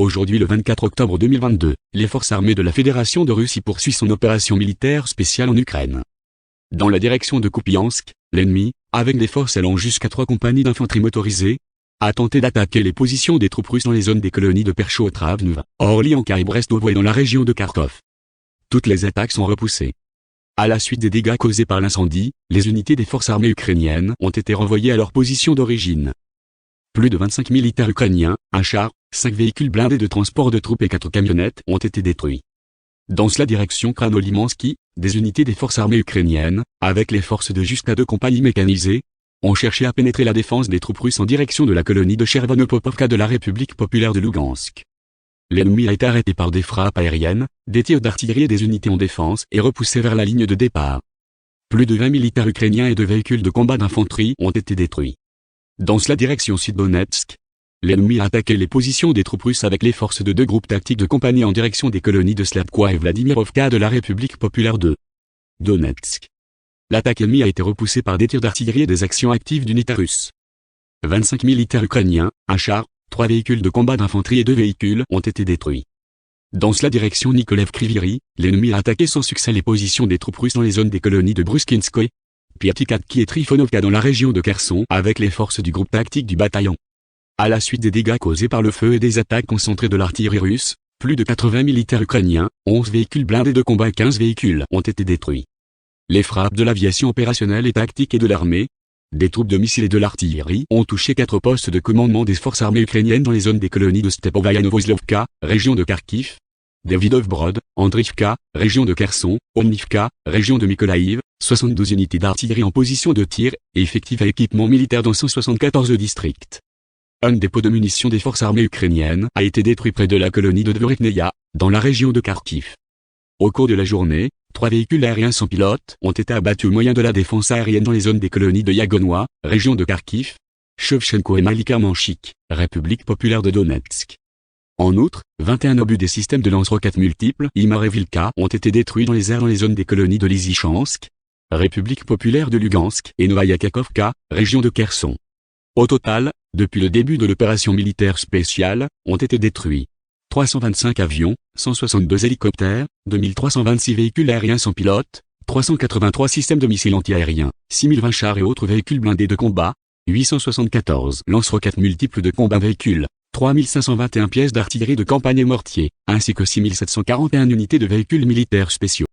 Aujourd'hui le 24 octobre 2022, les forces armées de la Fédération de Russie poursuivent son opération militaire spéciale en Ukraine. Dans la direction de Kupiansk, l'ennemi, avec des forces allant jusqu'à 3 compagnies d'infanterie motorisée, a tenté d'attaquer les positions des troupes russes dans les zones des colonies de Perchotravneva, Orlianka et Brest-Novo et dans la région de Kharkov. Toutes les attaques sont repoussées. À la suite des dégâts causés par l'incendie, les unités des forces armées ukrainiennes ont été renvoyées à leur position d'origine. Plus de 25 militaires ukrainiens, un char, 5 véhicules blindés de transport de troupes et 4 camionnettes ont été détruits. Dans la direction Krasnolimansky, des unités des forces armées ukrainiennes, avec les forces de jusqu'à 2 compagnies mécanisées, ont cherché à pénétrer la défense des troupes russes en direction de la colonie de Chervonopopovka de la République populaire de Lugansk. L'ennemi a été arrêté par des frappes aériennes, des tirs d'artillerie et des unités en défense et repoussé vers la ligne de départ. Plus de 20 militaires ukrainiens et 2 véhicules de combat d'infanterie ont été détruits. Dans la direction Sud-Donetsk, l'ennemi a attaqué les positions des troupes russes avec les forces de 2 groupes tactiques de compagnie en direction des colonies de Slavkoï et Vladimirovka de la République populaire de Donetsk. L'attaque ennemie a été repoussée par des tirs d'artillerie et des actions actives d'unités russes. 25 militaires ukrainiens, un char, 3 véhicules de combat d'infanterie et 2 véhicules ont été détruits. Dans la direction Nikolaev-Kryvyi, l'ennemi a attaqué sans succès les positions des troupes russes dans les zones des colonies de Bruskinskoye, Piatikatki et Trifonovka dans la région de Kherson avec les forces du groupe tactique du bataillon. À la suite des dégâts causés par le feu et des attaques concentrées de l'artillerie russe, plus de 80 militaires ukrainiens, 11 véhicules blindés de combat et 15 véhicules ont été détruits. Les frappes de l'aviation opérationnelle et tactique et de l'armée, des troupes de missiles et de l'artillerie ont touché 4 postes de commandement des forces armées ukrainiennes dans les zones des colonies de Stepovaya et Novoslovka, région de Kharkiv, Davidovbrod, Andrivka, région de Kherson, Omnivka, région de Mykolaïv, 72 unités d'artillerie en position de tir, et effectifs à équipement militaire dans 174 districts. Un dépôt de munitions des forces armées ukrainiennes a été détruit près de la colonie de Dvorekneia, dans la région de Kharkiv. Au cours de la journée, 3 véhicules aériens sans pilote ont été abattus au moyen de la défense aérienne dans les zones des colonies de Yagonois, région de Kharkiv, Shevchenko et Malika-Manchik, République populaire de Donetsk. En outre, 21 obus des systèmes de lance-roquettes multiples Imar et Vilka ont été détruits dans les airs dans les zones des colonies de Lysychansk, République populaire de Lugansk et Novaya Kakhovka, région de Kherson. Au total, depuis le début de l'opération militaire spéciale, ont été détruits 325 avions, 162 hélicoptères, 2326 véhicules aériens sans pilote, 383 systèmes de missiles antiaériens, 6020 chars et autres véhicules blindés de combat, 874 lance-roquettes multiples de combat véhicules, 3521 pièces d'artillerie de campagne et mortiers, ainsi que 6741 unités de véhicules militaires spéciaux.